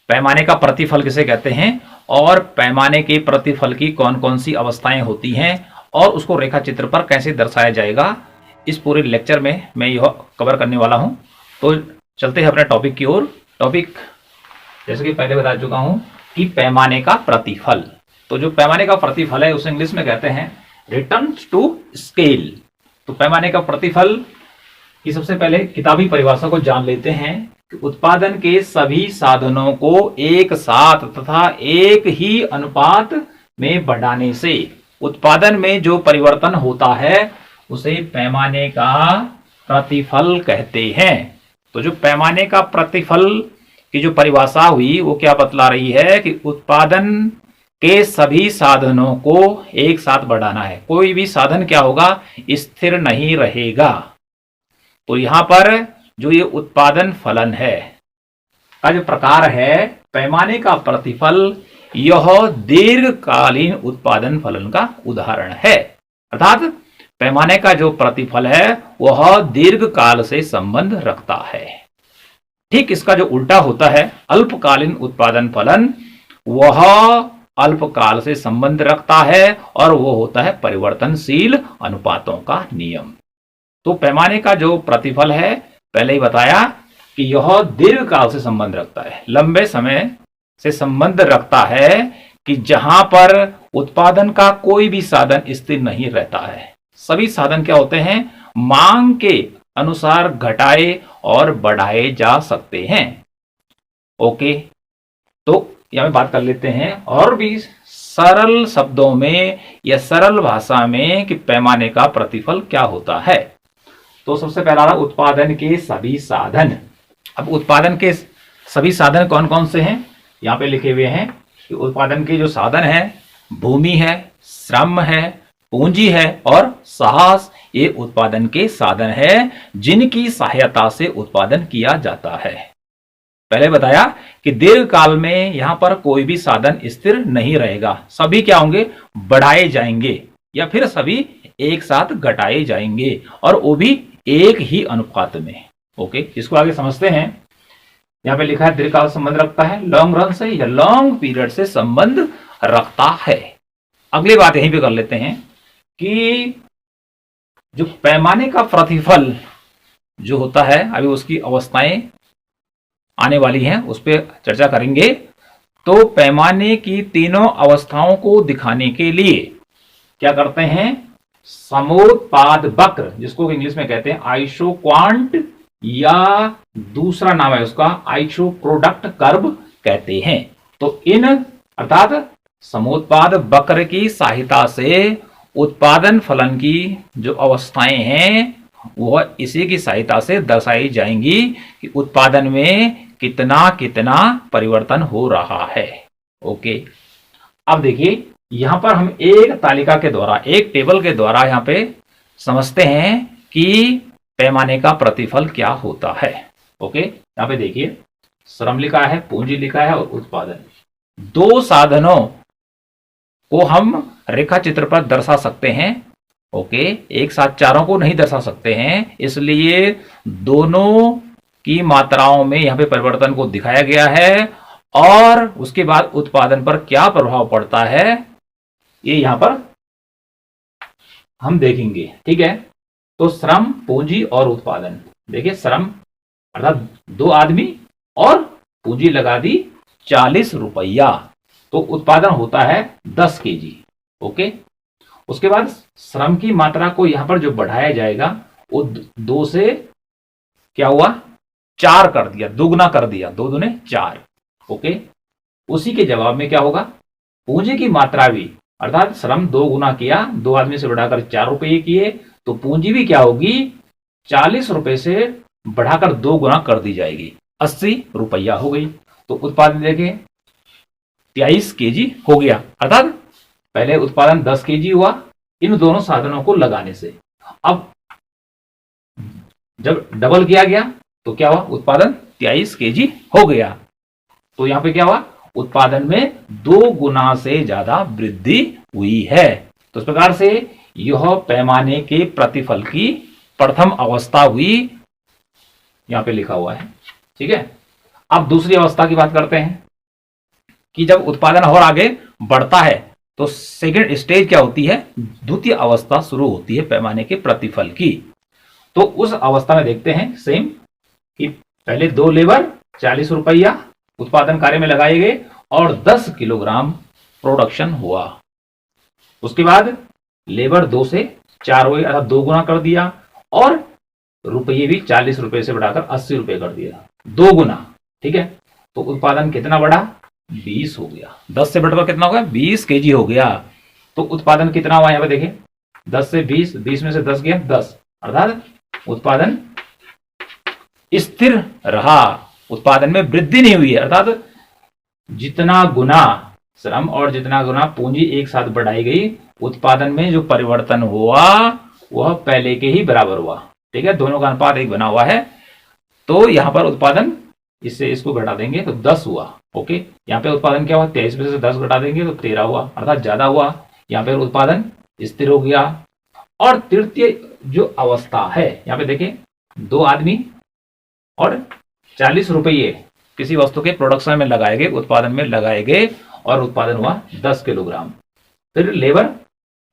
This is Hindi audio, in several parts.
पैमाने का प्रतिफल किसे कहते हैं और पैमाने के प्रतिफल की कौन कौन सी अवस्थाएं होती हैं और उसको रेखा चित्र पर कैसे दर्शाया जाएगा, इस पूरे लेक्चर में मैं यह कवर करने वाला हूं। तो चलते हैं अपने टॉपिक की ओर। टॉपिक जैसे कि पहले बता चुका हूं कि पैमाने का प्रतिफल। तो जो पैमाने का प्रतिफल है उसे इंग्लिश में कहते हैं रिटर्न टू स्केल। तो पैमाने का प्रतिफल की सबसे पहले किताबी परिभाषा को जान लेते हैं कि उत्पादन के सभी साधनों को एक साथ तथा एक ही अनुपात में बढ़ाने से उत्पादन में जो परिवर्तन होता है उसे पैमाने का प्रतिफल कहते हैं। तो जो पैमाने का प्रतिफल की जो परिभाषा हुई वो क्या बतला रही है कि उत्पादन के सभी साधनों को एक साथ बढ़ाना है। कोई भी साधन क्या होगा, स्थिर नहीं रहेगा। तो यहां पर जो ये उत्पादन फलन है का जो प्रकार है पैमाने का प्रतिफल, यह दीर्घकालीन उत्पादन फलन का उदाहरण है। अर्थात पैमाने का जो प्रतिफल है वह दीर्घकाल से संबंध रखता है। ठीक इसका जो उल्टा होता है अल्पकालीन उत्पादन फलन, वह अल्पकाल से संबंध रखता है और वो होता है परिवर्तनशील अनुपातों का नियम। तो पैमाने का जो प्रतिफल है पहले ही बताया कि यह दीर्घकाल से संबंध रखता है, लंबे समय से संबंध रखता है कि जहां पर उत्पादन का कोई भी साधन स्थिर नहीं रहता है। सभी साधन क्या होते हैं, मांग के अनुसार घटाए और बढ़ाए जा सकते हैं। ओके, तो यहां बात कर लेते हैं और भी सरल शब्दों में या सरल भाषा में कि पैमाने का प्रतिफल क्या होता है। तो सबसे पहला उत्पादन के सभी साधन। अब उत्पादन के सभी साधन कौन कौन से हैं, यहां पे लिखे हुए हैं कि उत्पादन के जो साधन है भूमि है, श्रम है, पूंजी है और साहस, ये उत्पादन के साधन है जिनकी सहायता से उत्पादन किया जाता है। पहले बताया कि दीर्घकाल में यहां पर कोई भी साधन स्थिर नहीं रहेगा, सभी क्या होंगे, बढ़ाए जाएंगे या फिर सभी एक साथ घटाए जाएंगे और वो भी एक ही अनुपात में। ओके, इसको आगे समझते हैं। यहां पे लिखा है दीर्घकाल संबंध रखता है, लॉन्ग रन से या लॉन्ग पीरियड से संबंध रखता है। अगली बात यहीं पे कर लेते हैं कि जो पैमाने का प्रतिफल जो होता है, अभी उसकी अवस्थाएं आने वाली हैं, उस पर चर्चा करेंगे। तो पैमाने की तीनों अवस्थाओं को दिखाने के लिए क्या करते हैं, समोत्पाद वक्र, जिसको इंग्लिश में कहते हैं आइसोक्वांट या दूसरा नाम है उसका आइसो प्रोडक्ट कर्व कहते हैं। तो इन अर्थात समोत्पाद वक्र की सहायता से उत्पादन फलन की जो अवस्थाएं हैं वह इसी की सहायता से दर्शाई जाएंगी कि उत्पादन में कितना कितना परिवर्तन हो रहा है। ओके, अब देखिए यहां पर हम एक तालिका के द्वारा, एक टेबल के द्वारा यहां पे समझते हैं कि पैमाने का प्रतिफल क्या होता है। ओके, यहां पे देखिए श्रम लिखा है, पूंजी लिखा है और उत्पादन। दो साधनों को हम रेखा चित्र पर दर्शा सकते हैं। ओके, एक साथ चारों को नहीं दर्शा सकते हैं, इसलिए दोनों की मात्राओं में यहां पे परिवर्तन को दिखाया गया है और उसके बाद उत्पादन पर क्या प्रभाव पड़ता है ये यहां पर हम देखेंगे। ठीक है, तो श्रम, पूंजी और उत्पादन। देखिए श्रम अर्थात 2 आदमी और पूंजी लगा दी 40 रुपया, तो उत्पादन होता है 10 केजी। ओके, उसके बाद श्रम की मात्रा को यहां पर जो बढ़ाया जाएगा वो 2 से क्या हुआ, 4 कर दिया, दुगना कर दिया, 2 दूने 4। ओके, उसी के जवाब में क्या होगा, पूंजी की मात्रा भी अर्थात श्रम 2 गुना किया, 2 आदमी से बढ़ाकर 4 रुपये किए, तो पूंजी भी क्या होगी, 40 रुपए से बढ़ाकर 2 गुना कर दी जाएगी, 80 रुपया हो गई। तो उत्पादन देखें 23 केजी हो गया, अर्थात पहले उत्पादन 10 केजी हुआ इन दोनों साधनों को लगाने से। अब जब डबल किया गया तो क्या हुआ, उत्पादन 23 केजी हो गया। तो यहां पे क्या हुआ, उत्पादन में 2 गुना से ज्यादा वृद्धि हुई है। तो इस प्रकार से यह पैमाने के प्रतिफल की प्रथम अवस्था हुई, यहां पे लिखा हुआ है। ठीक है, अब दूसरी अवस्था की बात करते हैं। कि जब उत्पादन और आगे बढ़ता है तो सेकेंड स्टेज क्या होती है, द्वितीय अवस्था शुरू होती है पैमाने के प्रतिफल की। तो उस अवस्था में देखते हैं सेम कि पहले 2 लेबर 40 रुपया उत्पादन कार्य में लगाए गए और 10 किलोग्राम प्रोडक्शन हुआ। उसके बाद लेबर 2 से 4 हुए, अर्थात 2 गुना कर दिया, और रुपये भी 40 रुपए से बढ़ाकर 80 रुपए कर दिया, 2 गुना। ठीक है, तो उत्पादन कितना बढ़ा, 20 हो गया। 10 से बढ़कर कितना हो गया, 20 केजी हो गया। तो उत्पादन कितना हुआ, यहां पे देखिए 10 से 20, 20 में से 10 गया 10, अर्थात उत्पादन स्थिर रहा, उत्पादन में वृद्धि नहीं हुई है। अर्थात जितना गुना श्रम और जितना गुना पूंजी एक साथ बढ़ाई गई, उत्पादन में जो परिवर्तन हुआ वह पहले के ही बराबर हुआ। ठीक है, दोनों का अनुपात 1 बना हुआ है। तो यहां पर उत्पादन, इससे इसको घटा देंगे तो 10 हुआ। ओके, यहाँ पे उत्पादन क्या हुआ, 23 में से 10 घटा देंगे तो 13 हुआ, अर्थात ज्यादा हुआ। यहाँ पे उत्पादन स्थिर हो गया। और तृतीय जो अवस्था है, यहाँ पे देखिए 2 आदमी और 40 रुपये किसी वस्तु के प्रोडक्शन में लगाए गए, उत्पादन में लगाए गए, और उत्पादन हुआ 10 किलोग्राम। फिर लेबर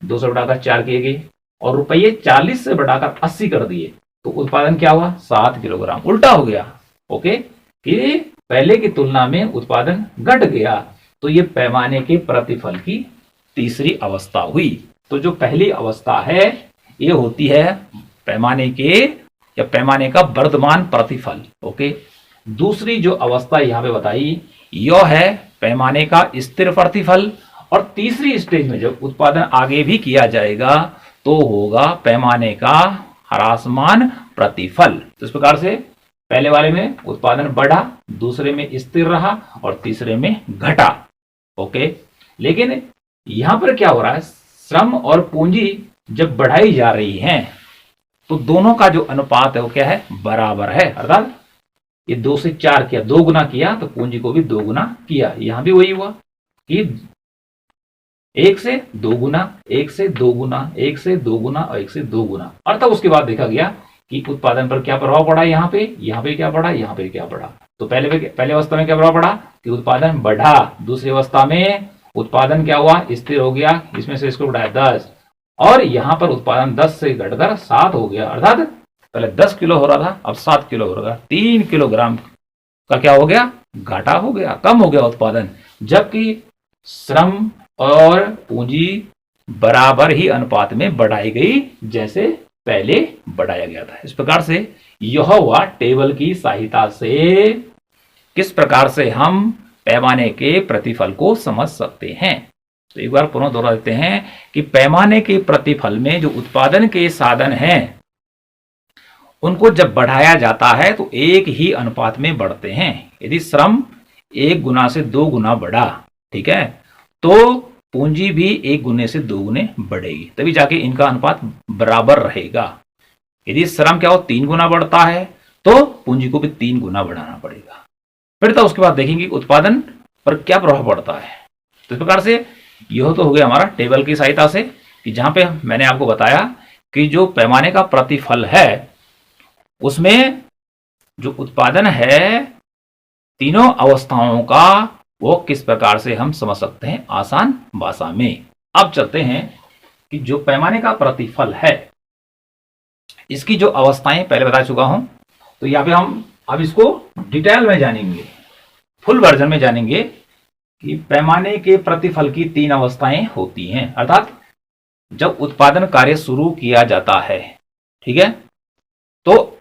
2 से बढ़ाकर 4 किए गए और रुपये 40 से बढ़ाकर 80 कर दिए, तो उत्पादन क्या हुआ, 7 किलोग्राम। उल्टा हो गया। ओके, कि पहले की तुलना में उत्पादन घट गया। तो ये पैमाने के प्रतिफल की तीसरी अवस्था हुई। तो जो पहली अवस्था है ये होती है पैमाने के या पैमाने का वर्धमान प्रतिफल। ओके, दूसरी जो अवस्था यहां पे बताई यह है पैमाने का स्थिर प्रतिफल। और तीसरी स्टेज में जब उत्पादन आगे भी किया जाएगा तो होगा पैमाने का ह्रासमान प्रतिफल। तो इस प्रकार से पहले वाले में उत्पादन बढ़ा, दूसरे में स्थिर रहा और तीसरे में घटा। ओके, लेकिन यहां पर क्या हो रहा है, श्रम और पूंजी जब बढ़ाई जा रही है तो दोनों का जो अनुपात है वो क्या है, बराबर है। अर्थात ये 2 से 4 किया, 2 गुना किया तो पूंजी को भी 2 गुना किया। यहां भी वही हुआ कि 1 से 2 गुना, 1 से 2 गुना, 1 से 2 गुना और 1 से 2 गुना। अर्थात उसके बाद देखा गया कि उत्पादन पर क्या प्रभाव पड़ा, यहाँ पे क्या पड़ा, यहाँ पे क्या पड़ा। तो पहले अवस्था में क्या प्रभाव पड़ा कि उत्पादन बढ़ा, दूसरी अवस्था में उत्पादन क्या हुआ, स्थिर हो गया, इसमें से इसको बढ़ाया 10, और यहां पर उत्पादन 10 से घटकर 7 हो गया। अर्थात पहले 10 किलो हो रहा था, अब 7 किलो हो रहा, 3 किलोग्राम का क्या हो गया, घाटा हो गया, कम हो गया उत्पादन। जबकि श्रम और पूंजी बराबर ही अनुपात में बढ़ाई गई जैसे पहले बढ़ाया गया था। इस प्रकार से यह हुआ टेबल की सहायता से किस प्रकार से हम पैमाने के प्रतिफल को समझ सकते हैं। तो एक बार पुनः दोहरा देते हैं कि पैमाने के प्रतिफल में जो उत्पादन के साधन हैं उनको जब बढ़ाया जाता है तो एक ही अनुपात में बढ़ते हैं। यदि श्रम 1 गुना से 2 गुना बढ़ा, ठीक है, तो पूंजी भी 1 गुने से 2 गुने बढ़ेगी, तभी जाके इनका अनुपात बराबर रहेगा। यदि श्रम क्या हो 3 गुना बढ़ता है तो पूंजी को भी 3 गुना बढ़ाना पड़ेगा। फिर तो उसके बाद देखेंगे उत्पादन पर क्या प्रभाव पड़ता है। तो इस प्रकार से यह तो हो गया हमारा टेबल की सहायता से कि जहां पे मैंने आपको बताया कि जो पैमाने का प्रतिफल है उसमें जो उत्पादन है तीनों अवस्थाओं का वो किस प्रकार से हम समझ सकते हैं आसान भाषा में। अब चलते हैं कि जो पैमाने का प्रतिफल है इसकी जो अवस्थाएं पहले बता चुका हूं, तो यहां पे हम अब इसको डिटेल में जानेंगे, फुल वर्जन में जानेंगे कि पैमाने के प्रतिफल की 3 अवस्थाएं होती हैं। अर्थात जब उत्पादन कार्य शुरू किया जाता है, ठीक है, तो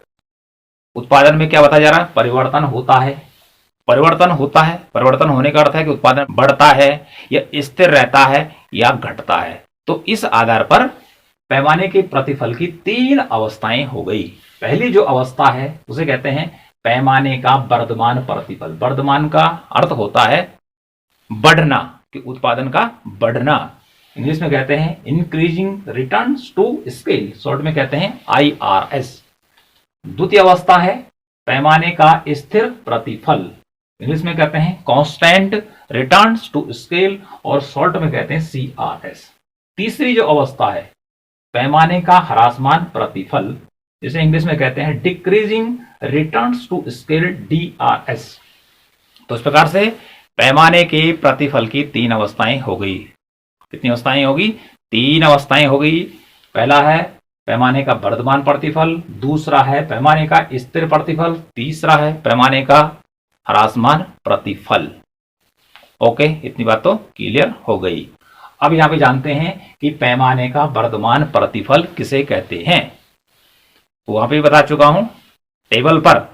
उत्पादन में क्या बताया जा रहा है, परिवर्तन होता है। परिवर्तन होने का अर्थ है कि उत्पादन बढ़ता है या स्थिर रहता है या घटता है। तो इस आधार पर पैमाने के प्रतिफल की 3 अवस्थाएं हो गई। पहली जो अवस्था है उसे कहते हैं पैमाने का वर्धमान प्रतिफल। वर्धमान का अर्थ होता है बढ़ना, कि उत्पादन का बढ़ना। इंग्लिश में कहते हैं increasing returns to scale, short में कहते हैं IRS। द्वितीय अवस्था है पैमाने का स्थिर प्रतिफल, इंग्लिश में कहते हैं कांस्टेंट रिटर्न्स टू स्केल और शॉर्ट में कहते हैं CRS। तीसरी जो अवस्था है पैमाने का ह्रासमान प्रतिफल, जिसे इंग्लिश में कहते हैं decreasing returns to scale DRS। तो इस प्रकार से पैमाने के प्रतिफल की 3 अवस्थाएं हो गई। कितनी अवस्थाएं होगी? 3 अवस्थाएं हो गई। पहला है पैमाने का वर्धमान प्रतिफल, दूसरा है पैमाने का स्थिर प्रतिफल, तीसरा है पैमाने का ह्रासमान प्रतिफल। ओके, इतनी बात तो क्लियर हो गई। अब यहां पे जानते हैं कि पैमाने का वर्धमान प्रतिफल किसे कहते हैं। वहां पे बता चुका हूं टेबल पर,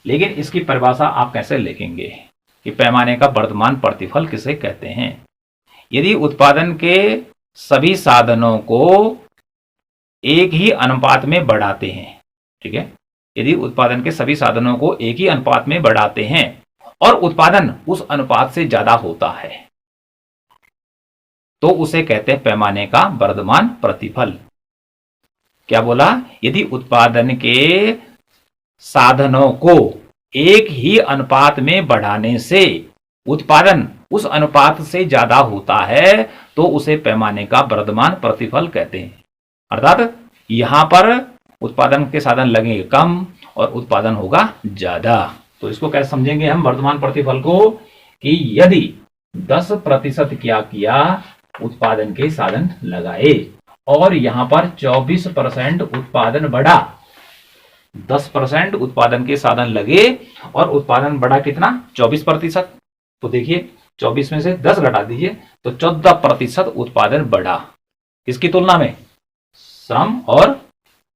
लेकिन इसकी परिभाषा आप कैसे लिखेंगे कि पैमाने का वर्धमान प्रतिफल किसे कहते हैं। यदि उत्पादन के सभी साधनों को एक ही अनुपात में बढ़ाते हैं, ठीक है, यदि उत्पादन के सभी साधनों को एक ही अनुपात में बढ़ाते हैं और उत्पादन उस अनुपात से ज्यादा होता है, तो उसे कहते हैं पैमाने का वर्धमान प्रतिफल। क्या बोला? यदि उत्पादन के साधनों को एक ही अनुपात में बढ़ाने से उत्पादन उस अनुपात से ज्यादा होता है तो उसे पैमाने का वर्धमान प्रतिफल कहते हैं। अर्थात यहां पर उत्पादन के साधन लगेंगे कम और उत्पादन होगा ज्यादा। तो इसको कैसे समझेंगे हम वर्धमान प्रतिफल को कि यदि 10% क्या किया उत्पादन के साधन लगाए और यहां पर 24% उत्पादन बढ़ा, 10% उत्पादन के साधन लगे और उत्पादन बढ़ा कितना? 24%। तो देखिए 24 में से 10 घटा दीजिए तो 14% उत्पादन बढ़ा। किसकी तुलना में? श्रम और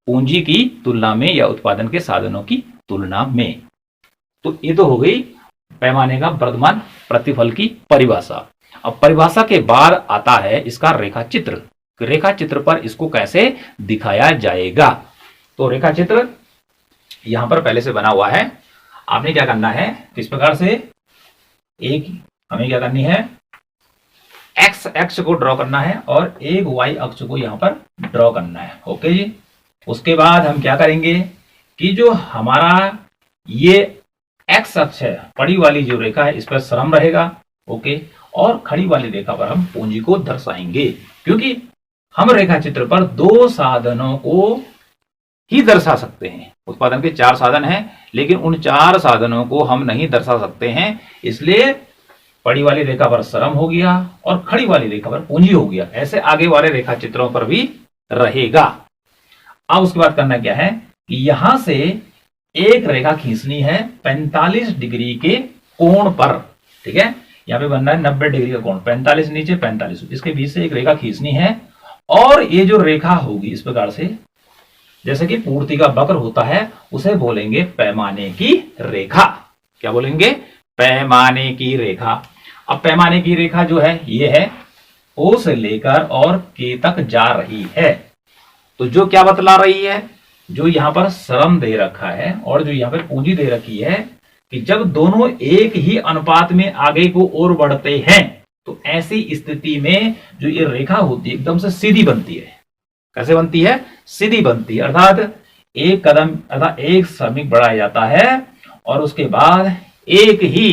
पूंजी की तुलना में या उत्पादन के साधनों की तुलना में। तो ये तो हो गई पैमाने का वर्धमान प्रतिफल की परिभाषा। अब परिभाषा के बाद आता है इसका रेखा चित्र। रेखा चित्र पर इसको कैसे दिखाया जाएगा। तो रेखा चित्र यहां पर पहले से बना हुआ है। आपने क्या करना है, किस प्रकार से एक हमें क्या करनी है, एक्स अक्ष को ड्रॉ करना है और एक वाई अक्ष को यहां पर ड्रॉ करना है। ओके जी। उसके बाद हम क्या करेंगे कि जो हमारा ये एक्स अक्ष है, बड़ी वाली जो रेखा है, इस पर श्रम रहेगा। ओके, और खड़ी वाली रेखा पर हम पूंजी को दर्शाएंगे, क्योंकि हम रेखा चित्र पर 2 साधनों को ही दर्शा सकते हैं। उत्पादन के 4 साधन हैं, लेकिन उन 4 साधनों को हम नहीं दर्शा सकते हैं। इसलिए बड़ी वाली रेखा पर श्रम हो गया और खड़ी वाली रेखा पर पूंजी हो गया। ऐसे आगे वाले रेखा चित्रों पर भी रहेगा। अब उसके बाद करना क्या है कि यहां से एक रेखा खींचनी है 45 डिग्री के कोण पर। ठीक है, यहां पे बनना है 90 डिग्री का कोण, 45 नीचे 45, इसके बीच से एक रेखा खींचनी है। और ये जो रेखा होगी इस प्रकार से, जैसे कि पूर्ति का वक्र होता है, उसे बोलेंगे पैमाने की रेखा। क्या बोलेंगे? पैमाने की रेखा। अब पैमाने की रेखा जो है ये है O से लेकर और K तक जा रही है। तो जो क्या बतला रही है, जो यहां पर श्रम दे रखा है और जो यहां पर पूंजी दे रखी है, कि जब दोनों एक ही अनुपात में आगे को ओर बढ़ते हैं तो ऐसी स्थिति में जो ये रेखा होती है एकदम से सीधी बनती है। कैसे बनती है? सीधी बनती है। अर्थात एक कदम, अर्थात एक श्रमिक बढ़ाया जाता है और उसके बाद एक ही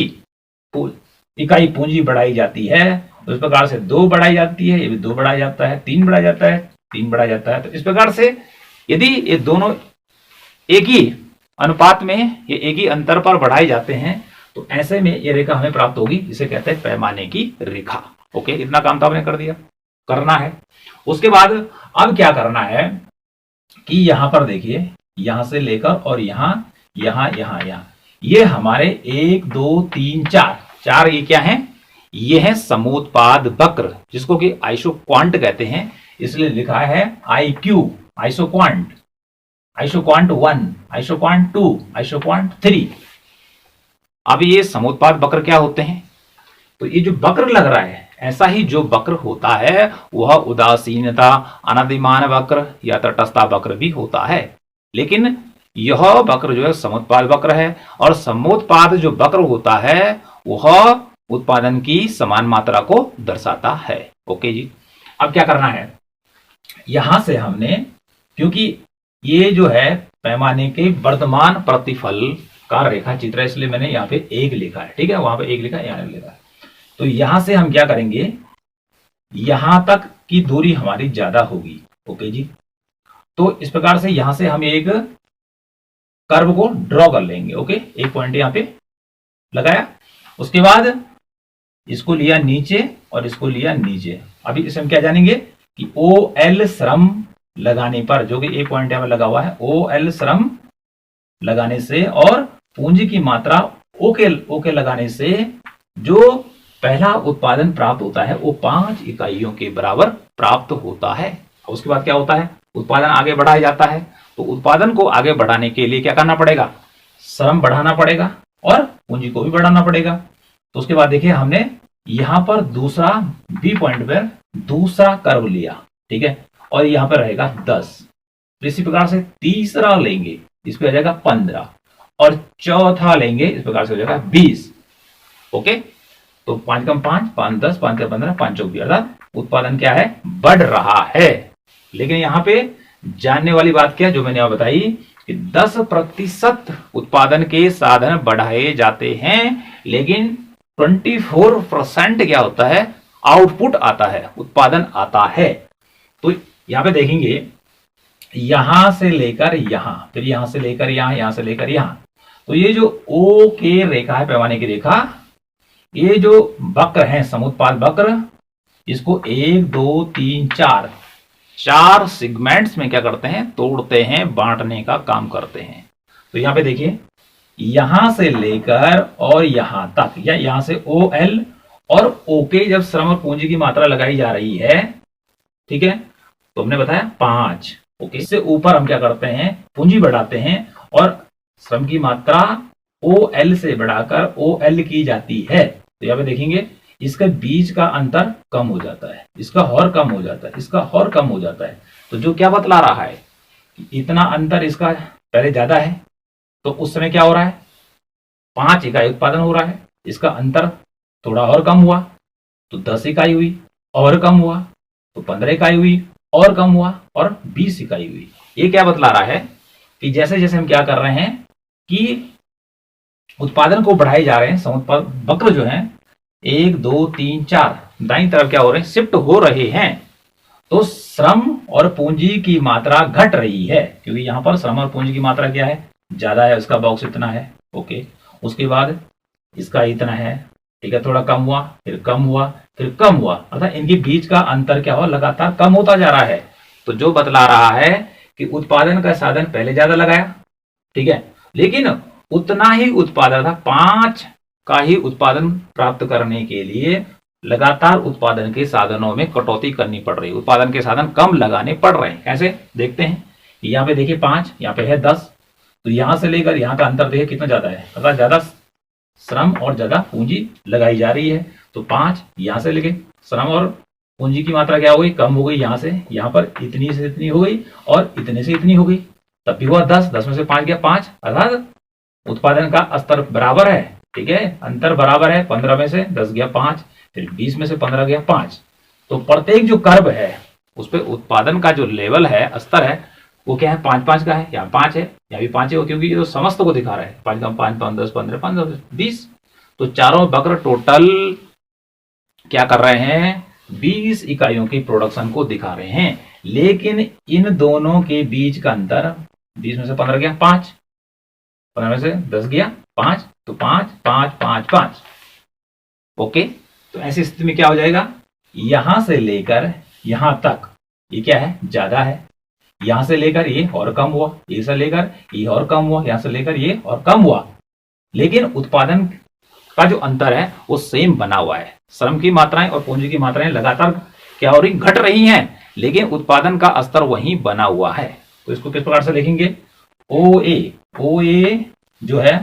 इकाई पूंजी बढ़ाई जाती है। उस प्रकार से 2 बढ़ाई जाती है, ये भी 2 बढ़ाया जाता है, 3 बढ़ाया जाता है, 3 बढ़ाया जाता है। तो इस प्रकार से यदि ये दोनों एक ही अनुपात में, ये एक ही अंतर पर बढ़ाए जाते हैं, तो ऐसे में ये रेखा हमें प्राप्त होगी, जिसे कहते हैं पैमाने की रेखा। ओके, इतना काम तो आपने कर दिया, करना है। उसके बाद अब क्या करना है कि यहां पर देखिए, यहां से लेकर और यहां ये हमारे 1 2 3 4 ये क्या है? ये है समोत्पाद वक्र, जिसको कि आइसोक्वांट कहते हैं। इसलिए लिखा है IQ, isoquant, isoquant 1, isoquant 2, isoquant 3। अब ये समोत्पाद वक्र क्या होते हैं? तो ये जो वक्र लग रहा है, ऐसा ही जो वक्र होता है वह उदासीनता, अनधिमान वक्र या तटस्थता वक्र भी होता है। लेकिन यह वक्र जो है समोत्पाद वक्र है, और समोत्पाद जो वक्र होता है वह उत्पादन की समान मात्रा को दर्शाता है। ओके जी। अब क्या करना है, यहां से हमने, क्योंकि ये जो है पैमाने के वर्धमान प्रतिफल का रेखा चित्र है, इसलिए मैंने यहाँ पे 1 लिखा है। ठीक है, वहां पे 1 लिखा है, यहाँ लिखा है। तो यहां से हम क्या करेंगे, यहां तक की दूरी हमारी ज्यादा होगी। ओके जी। तो इस प्रकार से यहां से हम एक कर्व को ड्रॉ कर लेंगे। ओके, एक पॉइंट यहां पे लगाया। उसके बाद इसको लिया नीचे और इसको लिया नीचे। अभी इसे हम क्या जानेंगे कि OL श्रम लगाने पर, जो कि एक पॉइंट यहां पर लगा हुआ है, OL श्रम लगाने से और पूंजी की मात्रा ओके लगाने से जो पहला उत्पादन प्राप्त होता है वो 5 इकाइयों के बराबर प्राप्त होता है। उसके बाद क्या होता है, उत्पादन आगे बढ़ाया जाता है। तो उत्पादन को आगे बढ़ाने के लिए क्या करना पड़ेगा, श्रम बढ़ाना पड़ेगा और पूंजी को भी बढ़ाना पड़ेगा। तो उसके बाद देखिए हमने यहां पर दूसरा बी पॉइंट पर दूसरा कर्व लिया, ठीक है, और यहां पर रहेगा 10। इसी प्रकार से तीसरा लेंगे, इस पे आ जाएगा 15 और चौथा लेंगे, इस प्रकार से हो जाएगा 20। ओके, तो 5 कम 5, 5 10, 5 का 15, 5 चौक 20, अर्थात उत्पादन क्या है, बढ़ रहा है। लेकिन यहां पे जानने वाली बात क्या है, जो मैंने यहां बताई कि 10% उत्पादन के साधन बढ़ाए जाते हैं, लेकिन 24% क्या होता है, आउटपुट आता है, उत्पादन आता है। तो यहां पे देखेंगे यहां से लेकर यहां, फिर यहां से लेकर यहां, यहां से लेकर यहां, तो ये जो ओ के रेखा है, पैमाने की रेखा, ये जो वक्र है समुत्पाद वक्र, इसको 1 2 3 4 सेगमेंट्स में क्या करते हैं, तोड़ते हैं, बांटने का काम करते हैं। तो यहां पे देखिए यहां से लेकर और यहां तक, या यहां से OL और OK जब श्रम और पूंजी की मात्रा लगाई जा रही है, ठीक है, तो हमने बताया 5। ओके, इससे ऊपर हम क्या करते हैं, पूंजी बढ़ाते हैं और श्रम की मात्रा OL से बढ़ाकर OL की जाती है। तो यहां पे देखेंगे इसके बीच का अंतर कम हो जाता है, इसका और कम हो जाता है, इसका और कम हो जाता है। तो जो क्या बतला रहा है कि इतना अंतर इसका पहले ज्यादा है, तो उस समय क्या हो रहा है, 5 इकाई उत्पादन हो रहा है, इसका अंतर थोड़ा और कम हुआ तो 10 इकाई हुई, और कम हुआ तो 15 इकाई हुई, और कम हुआ और 20 इकाई हुई। ये क्या बतला रहा है कि जैसे जैसे हम क्या कर रहे हैं कि उत्पादन को बढ़ाए जा रहे हैं, समुत्पाद वक्र जो है 1 2 3 4 दाईं तरफ क्या हो रहे हैं, शिफ्ट हो रहे हैं, तो श्रम और पूंजी की मात्रा घट रही है, क्योंकि यहां पर श्रम और पूंजी की मात्रा क्या है, ज्यादा है, उसका बॉक्स इतना है। ओके, उसके बाद इसका इतना है, ठीक है, थोड़ा कम हुआ, फिर कम हुआ, फिर कम हुआ, अर्थात इनके बीच का अंतर क्या हुआ, लगातार कम होता जा रहा है। तो जो बतला रहा है कि उत्पादन का साधन पहले ज्यादा लगाया, ठीक है, लेकिन उतना ही उत्पादन था, 5 का ही उत्पादन प्राप्त करने के लिए लगातार उत्पादन के साधनों में कटौती करनी पड़ रही है, उत्पादन के साधन कम लगाने पड़ रहे हैं। कैसे देखते हैं, यहाँ पे देखिए 5, यहाँ पे है 10, तो यहां से लेकर यहां का अंतर देखिए कितना ज्यादा है, अर्थात ज्यादा श्रम और ज्यादा पूंजी लगाई जा रही है। तो 5 यहां से लेके श्रम और पूंजी की मात्रा क्या हो गई, कम हो गई, यहां से यहां पर इतनी से इतनी हो गई और इतने से इतनी हो गई, तब भी हुआ 10, 10 में से 5 गया 5, अर्थात उत्पादन का स्तर बराबर है, ठीक है, अंतर बराबर है, 15 में से 10 गया 5, फिर 20 में से 15 गया 5। तो प्रत्येक जो कर्व है उस पर उत्पादन का जो लेवल है, स्तर है, वो क्या है, 5 5 का है, यहाँ 5 है, यहाँ भी 5 है, क्योंकि ये तो समस्त को दिखा रहा है, 5 कम 5 5 10 15 5 10 20। तो चारों वक्र टोटल क्या कर रहे हैं, 20 इकाइयों की प्रोडक्शन को दिखा रहे हैं, लेकिन इन दोनों के बीच का अंतर 20 में से 15 गया 5, 15 में से 10 गया 5, तो 5 5 5 5। ओके, तो ऐसी स्थिति में क्या हो जाएगा, यहां से लेकर यहां तक ये क्या है, ज्यादा है, यहां से लेकर ये और कम हुआ, ये से लेकर ये और कम हुआ, यहां से लेकर ये और कम हुआ, लेकिन उत्पादन का जो अंतर है वो सेम बना हुआ है। श्रम की मात्राएं और पूंजी की मात्राएं लगातार क्या हो रही, घट रही हैं, लेकिन उत्पादन का स्तर वहीं बना हुआ है। तो इसको किस प्रकार से लिखेंगे, OA जो है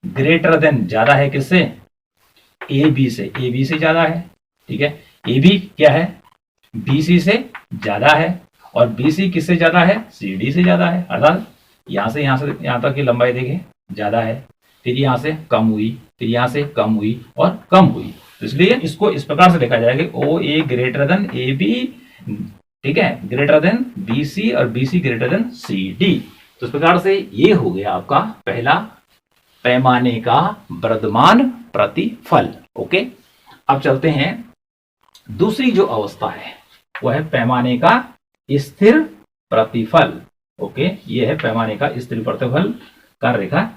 ग्रेटर देन, ज्यादा है किससे, AB से, AB से ज्यादा है, ठीक है, AB क्या है, BC से ज्यादा है, और BC किससे ज्यादा है, CD से ज्यादा है, अर्थात यहां से यहां तक की लंबाई देखें ज्यादा है, फिर यहां से कम हुई, फिर यहां से कम हुई और कम हुई। तो इसलिए इसको इस प्रकार से लिखा जाएगा, OA ग्रेटर देन AB, ठीक है, ग्रेटर देन BC और BC ग्रेटर देन CD। तो इस प्रकार से ये हो गया आपका पहला पैमाने का वर्धमान प्रतिफल। ओके, अब चलते हैं दूसरी जो अवस्था है वह है पैमाने का स्थिर प्रतिफल। ओके, ये है पैमाने का स्थिर प्रतिफल का रेखा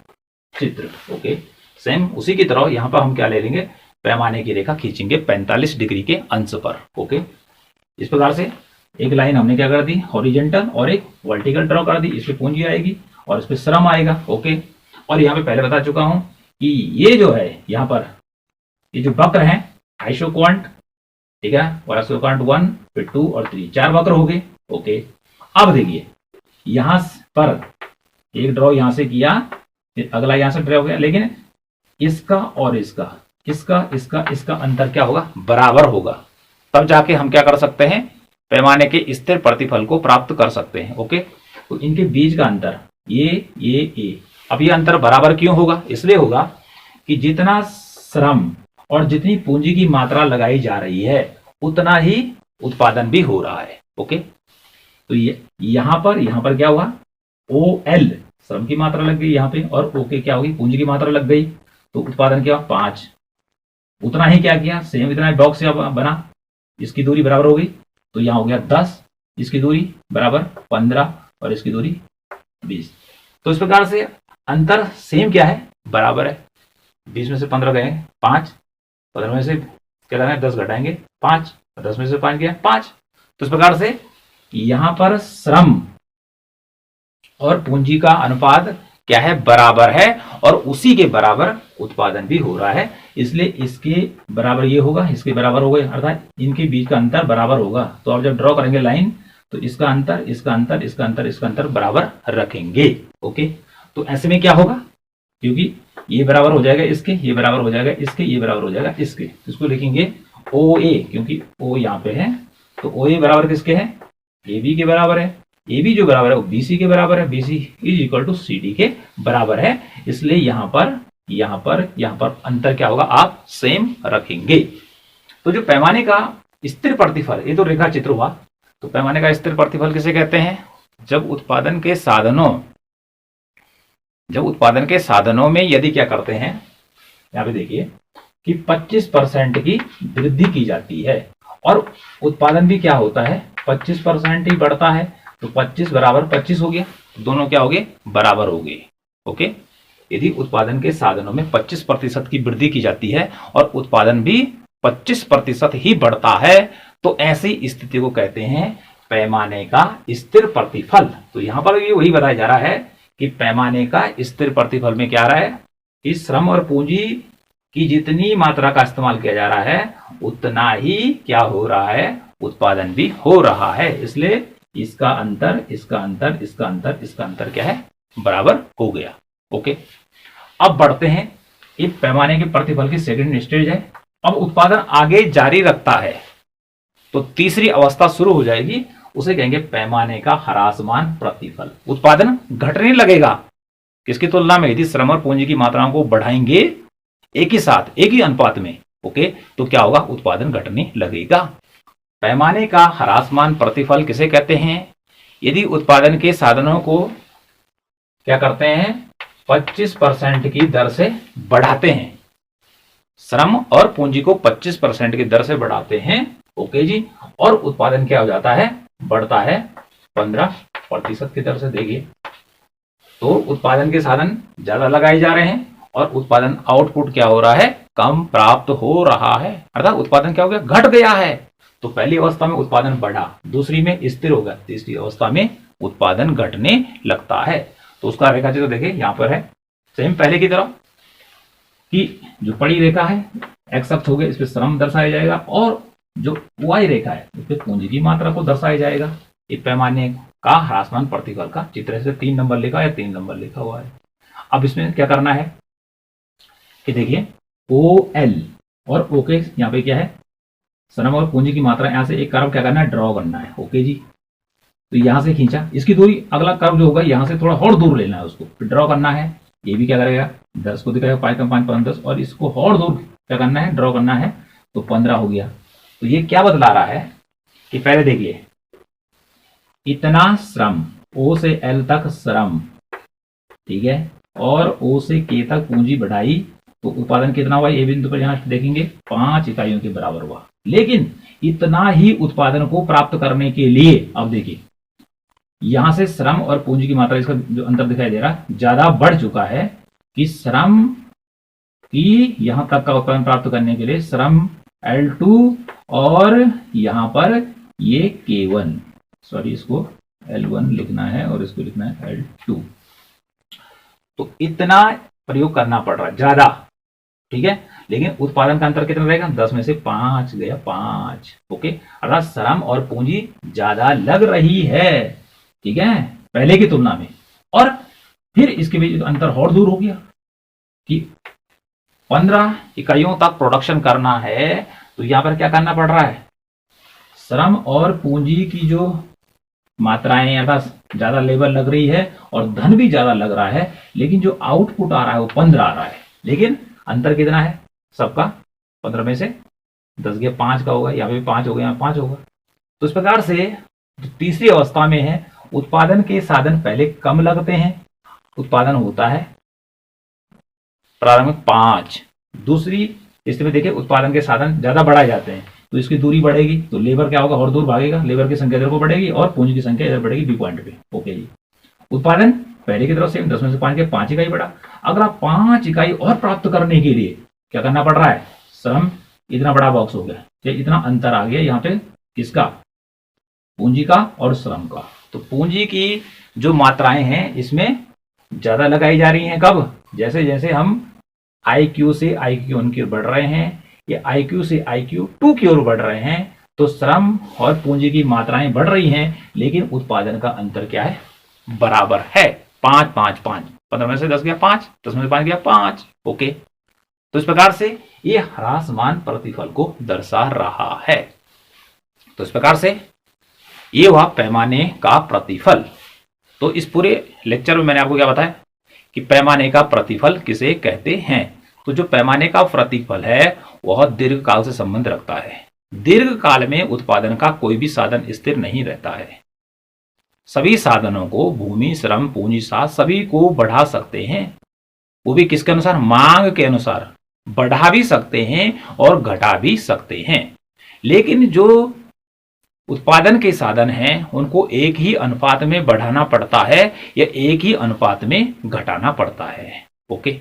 चित्र। ओके, सेम उसी की तरह यहां पर हम क्या ले लेंगे, पैमाने की रेखा खींचेंगे 45 डिग्री के अंश पर। ओके, इस प्रकार से एक लाइन हमने क्या कर दी, हॉरिजेंटल, और एक वर्टिकल ड्रॉ कर दी। इस पे पूंजी आएगी और इस पे श्रम आएगा। ओके, और यहाँ पे पहले बता चुका हूं कि ये जो है यहाँ पर ये जो वक्र है आइसोक्वांट, ठीक है, और आइसोक्वांट 1 फिर 2 और 3, 4 वक्र हो गए। ओके, अब देखिए यहां पर एक ड्रॉ यहां से किया, फिर अगला यहां से ड्रॉ हो गया, लेकिन इसका और इसका अंतर क्या होगा, बराबर होगा। तब जाके हम क्या कर सकते हैं, पैमाने के स्थिर प्रतिफल को प्राप्त कर सकते हैं। ओके, तो इनके बीच का अंतर ये अब ये अंतर बराबर क्यों होगा, इसलिए होगा कि जितना श्रम और जितनी पूंजी की मात्रा लगाई जा रही है उतना ही उत्पादन भी हो रहा है। ओके, तो यहां पर क्या हुआ, OL श्रम की मात्रा लग गई यहाँ पे, और OK क्या होगी, पूंजी की मात्रा लग गई, तो उत्पादन क्या 5, उतना ही क्या किया, सेम इतना डॉग से बना, इसकी दूरी बराबर हो गई, तो यहाँ हो गया 10, इसकी दूरी बराबर 15 और इसकी दूरी 20। तो इस प्रकार से अंतर सेम क्या है, बराबर है। 20 में से 15 गए 5, 15 में से क्या करना है 10 घटाएंगे 5, 10 में से 5 गया 5। तो इस प्रकार से यहां पर श्रम और पूंजी का अनुपात क्या है, बराबर है, और उसी के बराबर उत्पादन भी हो रहा है। इसलिए इसके बराबर ये होगा, इसके बराबर होगा, अर्थात इनके बीच का अंतर बराबर होगा। तो आप जब ड्रॉ करेंगे लाइन तो इसका अंतर बराबर रखेंगे। ओके, तो ऐसे में क्या होगा, क्योंकि ये बराबर हो जाएगा इसके, ये बराबर हो जाएगा इसके, ये बराबर हो जाएगा इसके, इसको लिखेंगे OA, क्योंकि O यहाँ पे है, तो OA बराबर किसके है, AB के बराबर है। AB जो बराबर है वो BC के बराबर है, BC is equal to CD के बराबर है। इसलिए यहाँ पर अंतर क्या होगा, आप सेम रखेंगे। तो जो पैमाने का स्थिर प्रतिफल, ये तो रेखा चित्र हुआ, तो पैमाने का स्थिर प्रतिफल किसे कहते हैं, जब उत्पादन के साधनों में यदि क्या करते हैं, यहाँ पे देखिए कि 25% की वृद्धि की जाती है और उत्पादन भी क्या होता है 25% ही बढ़ता है, तो 25 बराबर 25 हो गया, तो दोनों क्या हो गए, बराबर हो गए। ओके, यदि उत्पादन के साधनों में 25% की वृद्धि की जाती है और उत्पादन भी 25% ही बढ़ता है, तो ऐसी स्थिति को कहते हैं पैमाने का स्थिर प्रतिफल। तो यहां पर भी वही बताया जा रहा है कि पैमाने का स्थिर प्रतिफल में क्या आ रहा है, कि श्रम और पूंजी की जितनी मात्रा का इस्तेमाल किया जा रहा है उतना ही क्या हो रहा है, उत्पादन भी हो रहा है। इसलिए इसका अंतर क्या है, बराबर हो गया। ओके, अब बढ़ते हैं, एक पैमाने के प्रतिफल की सेकंड स्टेज है। अब उत्पादन आगे जारी रखता है तो तीसरी अवस्था शुरू हो जाएगी, उसे कहेंगे पैमाने का ह्रासमान प्रतिफल। उत्पादन घटने लगेगा किसकी तुलना में, यदि श्रम और पूंजी की मात्राओं को बढ़ाएंगे एक ही साथ, एक ही अनुपात में, ओके, तो क्या होगा, उत्पादन घटने लगेगा। पैमाने का ह्रासमान प्रतिफल किसे कहते हैं, यदि उत्पादन के साधनों को क्या करते हैं 25% की दर से बढ़ाते हैं, श्रम और पूंजी को 25% की दर से बढ़ाते हैं, ओके जी, और उत्पादन क्या हो जाता है, बढ़ता है 15% की दर से। देखिए, तो उत्पादन के साधन ज्यादा लगाए जा रहे हैं और उत्पादन आउटपुट क्या हो रहा है, कम प्राप्त हो रहा है, अर्थात उत्पादन क्या हो गया, घट गया है। तो पहली अवस्था में उत्पादन बढ़ा, दूसरी में स्थिर होगा, तीसरी अवस्था में उत्पादन घटने लगता है। तो उसका रेखाचित्र देखिए यहां पर है, सेम पहले की तरह, कि जो पड़ी रेखा है एक्स अक्ष हो गया, इस पे श्रम दर्शाया जाएगा, और जो वाई रेखा है उस पे पूंजी की मात्रा को दर्शाया जाएगा। एक पैमाने का ह्रासमान प्रतिफल का चित्र से 3 नंबर लिखा या 3 नंबर लिखा हुआ है। अब इसमें क्या करना है कि देखिए OL और OK यहाँ पे क्या है, श्रम और पूंजी की मात्रा, यहां से एक कर्व क्या करना है, ड्रॉ करना है। ओके जी, तो यहां से खींचा, इसकी दूरी, अगला कर्व जो होगा यहां से थोड़ा और दूर लेना है, उसको फिर ड्रॉ करना है। ये भी क्या करेगा, 10 को दिखाएगा, 5 का 5 5 10, और इसको और दूर क्या करना है, ड्रॉ करना है, तो 15 हो गया। तो ये क्या बतला रहा है कि पहले देखिए, इतना श्रम, O से L तक श्रम, ठीक है, और O से K तक पूंजी बढ़ाई, तो उत्पादन कितना हुआ, ये बिंदु पर यहां देखेंगे 5 इकाइयों के बराबर हुआ। लेकिन इतना ही उत्पादन को प्राप्त करने के लिए, अब देखिए यहां से श्रम और पूंजी की मात्रा, इसका जो अंतर दिखाई दे रहा है, ज्यादा बढ़ चुका है, कि श्रम कि यहां तक का उत्पादन प्राप्त करने के लिए श्रम L2 और यहां पर ये K1, सॉरी इसको L1 लिखना है और इसको लिखना है L2। तो इतना प्रयोग करना पड़ रहा है ज्यादा, ठीक है। लेकिन उत्पादन का अंतर कितना रहेगा? 10 में से 5 गया 5। ओके, अर्थात श्रम और पूंजी ज्यादा लग रही है, ठीक है, पहले की तुलना में। और फिर इसके बीच अंतर और दूर हो गया कि 15 इकाइयों तक प्रोडक्शन करना है, तो यहां पर क्या करना पड़ रहा है? श्रम और पूंजी की जो मात्राएं अर्थात ज्यादा लेबर लग रही है और धन भी ज्यादा लग रहा है, लेकिन जो आउटपुट आ रहा है वो 15 आ रहा है। लेकिन अंतर कितना है सबका? 15 में से 10 गया 5 का होगा, यहाँ पे 5 हो गया, यहाँ 5 होगा। तो इस प्रकार से जो तीसरी अवस्था में है, उत्पादन के साधन पहले कम लगते हैं, उत्पादन होता है प्रारंभिक 5। दूसरी स्थिति में देखिए उत्पादन के साधन ज्यादा बढ़ाए जाते हैं, तो इसकी दूरी बढ़ेगी, तो लेबर क्या होगा? और दूर भागेगा, लेबर की संख्या इधर को बढ़ेगी और पूंजी की संख्या इधर बढ़ेगी बी पॉइंट पे। ओके जी, उत्पादन पहले की तरफ से 10 में से 5 के 5 इकाई बढ़ा। अगर आप 5 इकाई और प्राप्त करने के लिए क्या करना पड़ रहा है? श्रम इतना बड़ा बॉक्स हो गया, ये इतना अंतर आ गया यहाँ पे किसका? पूंजी का और श्रम का। तो पूंजी की जो मात्राएं हैं इसमें ज्यादा लगाई जा रही हैं। कब? जैसे जैसे हम IQ से IQ1 की ओर बढ़ रहे हैं या IQ से IQ2 की ओर बढ़ रहे हैं, तो श्रम और पूंजी की मात्राएं बढ़ रही हैं, लेकिन उत्पादन का अंतर क्या है? बराबर है 5 5 5। 15 में से 10 गया 5, 10 में से 5 गया 5। ओके, तो इस प्रकार से ये ह्रासमान प्रतिफल को दर्शा रहा है। तो इस प्रकार से ये हुआ पैमाने का प्रतिफल। तो इस पूरे लेक्चर में मैंने आपको क्या बताया कि पैमाने का प्रतिफल किसे कहते हैं। तो जो पैमाने का प्रतिफल है वह दीर्घ काल से संबंध रखता है। दीर्घ काल में उत्पादन का कोई भी साधन स्थिर नहीं रहता है। सभी साधनों को भूमि, श्रम, पूंजी साथ सभी को बढ़ा सकते हैं, वो भी किसके अनुसार? मांग के अनुसार बढ़ा भी सकते हैं और घटा भी सकते हैं। लेकिन जो उत्पादन के साधन हैं उनको एक ही अनुपात में बढ़ाना पड़ता है या एक ही अनुपात में घटाना पड़ता है। ओके,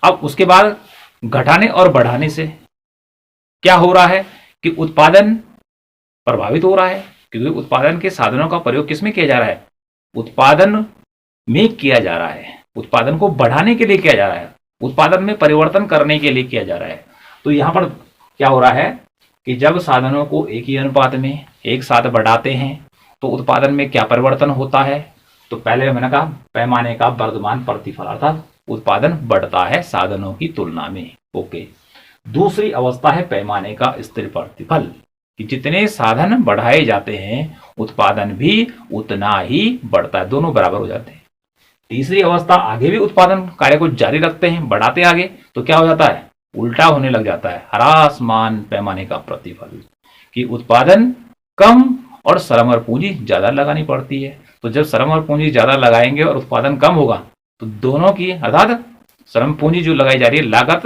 अब उसके बाद घटाने और बढ़ाने से क्या हो रहा है कि उत्पादन प्रभावित हो रहा है, क्योंकि उत्पादन के साधनों का प्रयोग किसमें किया जा रहा है? उत्पादन में किया जा रहा है, उत्पादन को बढ़ाने के लिए किया जा रहा है, उत्पादन में परिवर्तन करने के लिए किया जा रहा है। तो यहां पर क्या हो रहा है कि जब साधनों को एक ही अनुपात में एक साथ बढ़ाते हैं तो उत्पादन में क्या परिवर्तन होता है? तो पहले मैंने कहा पैमाने का वर्धमान प्रतिफल, अर्थात उत्पादन बढ़ता है साधनों की तुलना में। ओके, दूसरी अवस्था है पैमाने का स्थिर प्रतिफल, कि जितने साधन बढ़ाए जाते हैं उत्पादन भी उतना ही बढ़ता है, दोनों बराबर हो जाते हैं। तीसरी अवस्था, आगे भी उत्पादन कार्य को जारी रखते हैं, बढ़ाते आगे, तो क्या हो जाता है? उल्टा होने लग जाता है ह्रासमान पैमाने का प्रतिफल, कि उत्पादन कम और श्रम और पूंजी ज्यादा लगानी पड़ती है। तो जब श्रम और पूंजी ज्यादा लगाएंगे और उत्पादन कम होगा तो दोनों की अर्थात श्रम पूंजी जो लगाई जा रही है लागत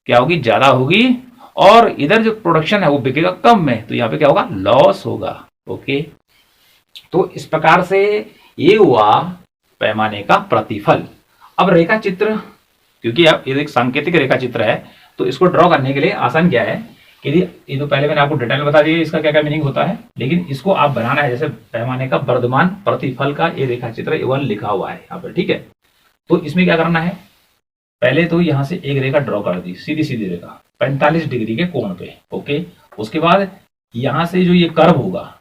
क्या होगी? ज्यादा होगी, और इधर जो प्रोडक्शन है वो बिकेगा कम में, तो यहाँ पे क्या होगा? लॉस होगा। ओके, तो इस प्रकार से ये हुआ पैमाने का प्रतिफल। अब रेखा चित्र, क्योंकि अब ये एक सांकेतिक रेखा चित्र है, तो इसको ड्रॉ करने के लिए आसान क्या है कि ये तो पहले मैंने आपको डिटेल में बता दिया इसका क्या क्या मीनिंग होता है, लेकिन इसको आप बनाना है जैसे पैमाने का वर्धमान प्रतिफल का ये रेखा चित्र A1 लिखा हुआ है यहाँ पर, ठीक है। तो इसमें क्या करना है? पहले तो यहाँ से एक रेखा ड्रॉ कर दी, सीधी सीधी रेखा 45 डिग्री के कोण पे। ओके, उसके बाद यहाँ से जो ये कर्व होगा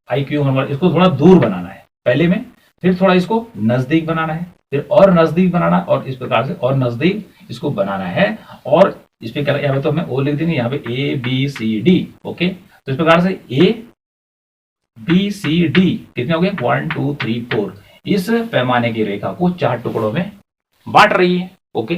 IQ1, इसको थोड़ा दूर बनाना है पहले में, फिर थोड़ा इसको नजदीक बनाना है, फिर और नजदीक बनाना, और इस प्रकार से और नजदीक इसको बनाना है। और इस पे क्या, यहाँ पे तो हमें ओ लिख देंगे, यहाँ पे ABCD। ओके, तो इस प्रकार से ABCD कितने हो गए? 1 2 3 4। इस पैमाने की रेखा को 4 टुकड़ों में बांट रही है। ओके,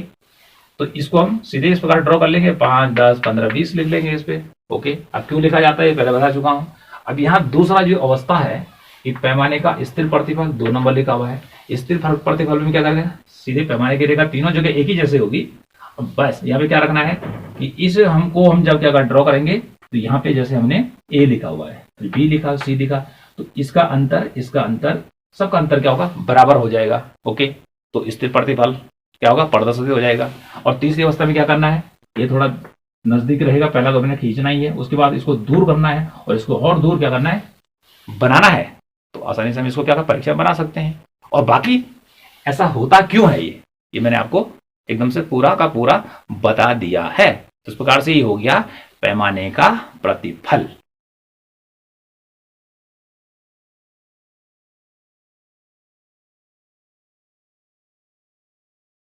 तो इसको हम सीधे इस प्रकार ड्रॉ कर लेंगे, 5 10 15 20 लिख लेंगे इस पे। ओके, अब क्यों लिखा जाता है पहले बता चुका हूं। अब यहाँ दूसरा जो अवस्था है कि पैमाने का स्थिर प्रतिफल 2 नंबर लिखा हुआ है। स्थिर प्रतिफल में क्या करेंगे? सीधे पैमाने की रेखा तीनों जगह एक ही जैसे होगी। अब बस यहाँ पे क्या रखना है कि इस हमको हम जब क्या ड्रॉ करेंगे तो यहाँ पे जैसे हमने A लिखा हुआ है, B लिखा, C लिखा, तो इसका अंतर सबका अंतर क्या होगा? बराबर हो जाएगा। ओके, तो स्थिर प्रतिफल क्या होगा, पारदर्शित हो जाएगा। और तीसरी अवस्था में क्या करना है, ये थोड़ा नजदीक रहेगा, पहला तो मैंने खींचना ही है, उसके बाद इसको दूर करना है और इसको और दूर क्या करना है, बनाना है। तो आसानी से हम इसको क्या परीक्षा बना सकते हैं। और बाकी ऐसा होता क्यों है, ये मैंने आपको एकदम से पूरा का पूरा बता दिया है। तो इस प्रकार से ये हो गया पैमाने का प्रतिफल।